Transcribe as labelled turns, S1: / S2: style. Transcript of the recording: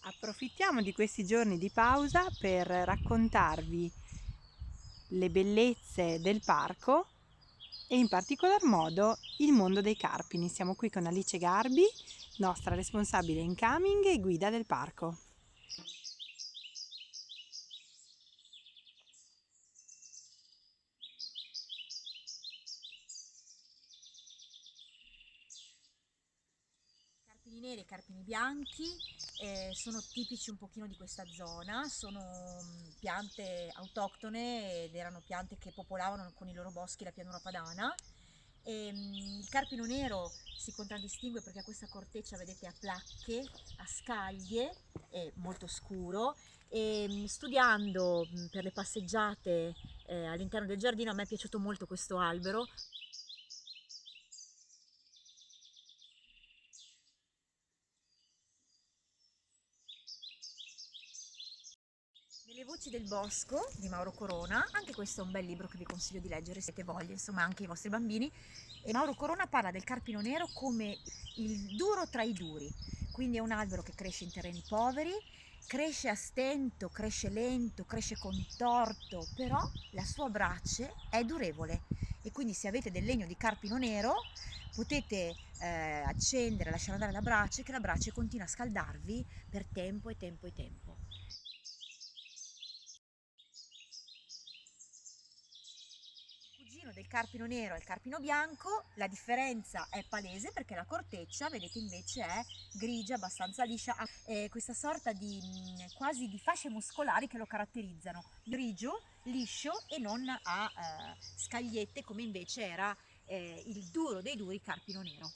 S1: Approfittiamo di questi giorni di pausa per raccontarvi le bellezze del parco e in particolar modo il mondo dei carpini. Siamo qui con Alice Garbi, nostra responsabile incoming e guida del parco.
S2: Carpini neri e carpini bianchi sono tipici un pochino di questa zona, sono piante autoctone ed erano piante che popolavano con i loro boschi la pianura padana. Il carpino nero si contraddistingue perché ha questa corteccia, vedete, a placche, a scaglie, è molto scuro e studiando per le passeggiate all'interno del giardino a me è piaciuto molto questo albero. Nelle voci del bosco di Mauro Corona, anche questo è un bel libro che vi consiglio di leggere se avete voglia, insomma anche i vostri bambini. E Mauro Corona parla del carpino nero come il duro tra i duri, quindi è un albero che cresce in terreni poveri, cresce a stento, cresce lento, cresce contorto, però la sua brace è durevole e quindi se avete del legno di carpino nero potete accendere, lasciare andare la brace, che la brace continua a scaldarvi per tempo e tempo e tempo. Cugino del carpino nero e il carpino bianco, la differenza è palese perché la corteccia, vedete, invece è grigia, abbastanza liscia, ha questa sorta di quasi di fasce muscolari che lo caratterizzano, grigio, liscio e non a scagliette come invece era il duro dei duri carpino nero.